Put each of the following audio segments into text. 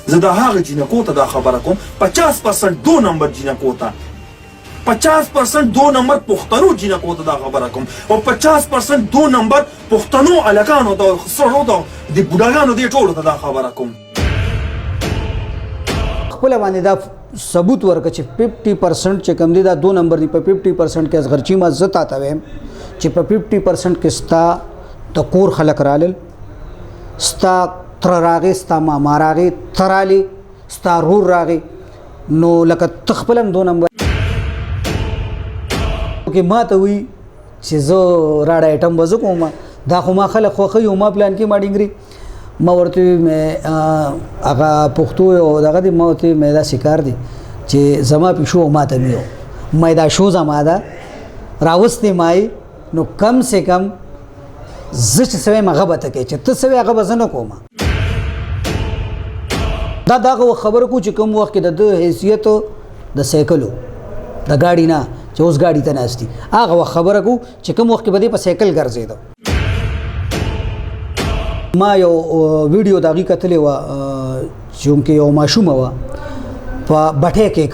زه د هغه جینکو ته دا خبره کوم 50% 2 نمبر جینکو ته 50% 2 نمبر پښتنو جینکو ته دا خبره کوم او 50% 2 نمبر پښتنو الکانو ته سړو ته د بوډاګانو دې ټولو ته دا خبره کوم. خپل باندې دا ثبوت ورکړه چې 50% چې کم دي دا 2 نمبر دی په 50% کې اصغر چیما زتا تا ویم چې په 50% کې ستا د کور خلک رالل ستا تر راغې ستا ماما راغې ترالي ستا رور راغې نو لکه تخپلم 2 نمبر کې ما ته وی چې زه راډ ایټم وځو کوم دا خو ما خلک خوښي او ما پلان کې ما ډینګري ما ورته هغه پښتو او دغه دی ما ورته مې دا شکار دي چې زما پښو ما ته میو مې دا شو زما دا راوستې مای نو کم سے کم زه چې سوي مغبته کې چې ته سوي هغه بزنه کوم دا خبر کو چې کوم وخت کې د حیثیت د سایکلو د گاډي نه چې اوس گاډي ته ناشتي هغه خبره کو چې کوم وخت کې بده په سایکل ګرځیدو ما یو ویډیو داغي کتلې و چې یو ماشوم و په بټه کې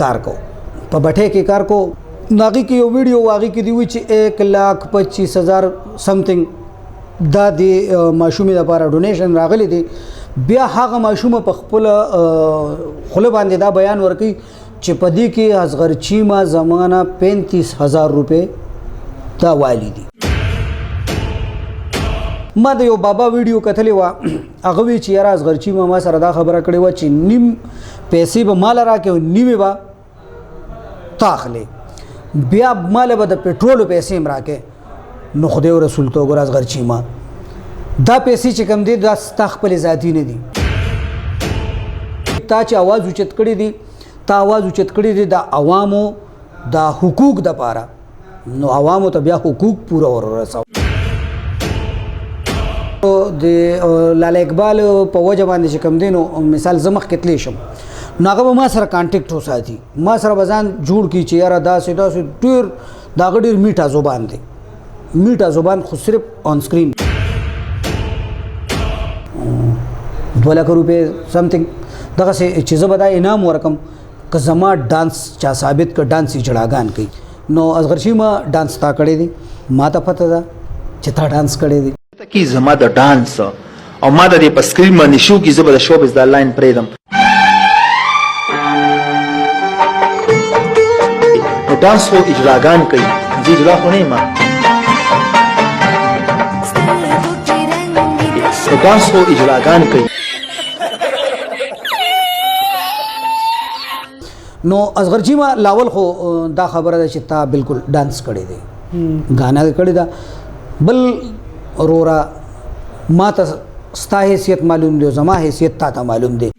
کار کو ناغي کې یو ویډیو واغی کې دی وی چې 1,25,000 سمثینګ دا دی ماشومې لپاره ډونیشن راغلی دی بیا هغه ماشوم په خپل خله باندې دا بیان ورکړي چې په دې کې اصغر چیما زمانہ 35,000 روپے دا والی دي. ما د یو بابا ویډیو کتلې و هغه وی چې یاره اصغر چیما ما سره دا خبره کړې و چې نیم پیسې به مال راکې او نیمه به تاخلې بیا مال به د پټرول پیسې هم راکې نو خدای او رسول ته ګور اصغر چیما دا پیسې چې کم دي دا خپل ذاتی نه دي تا چې आवाज اوچت کړی دي د عوامو د حقوق د پاره نو عوامو ته بیا حقوق پورا ورساو د لاله اقبال په وجه باندې چې کم دینو مثال زمخ کتلی شم نو هغه ما سره کانټیکټ وساتي ما سره بزان جوړ کی چې یاره دا سیدا ډیر دا ډیر میټه زبان دی میټه زبان خو صرف آن سکرین 2 لک روپے سمثینګ دغه چې زه به دا انعام ورکم که زما ډانس چا ثابت ک ډانسي جړاګان کوي نو اصغر چیما ډانس تا کړی دی ما ته پته ده چې تا ډانس کړی دی کی زما د ډانس او ما د په سکرین باندې شو کی زبر شو بس د لاین پریدم نو ډانس خو اجراګان کوي زه اجرا خو نه ما ډانس خو اجراګان کوي نو اصغر چیما لاول خو دا خبره ده چې تا بالکل ډانس کړی دی غانا کړی دا بل اورورا ما ته ستا حیثیت معلوم دی زما حیثیت تا ته معلوم دی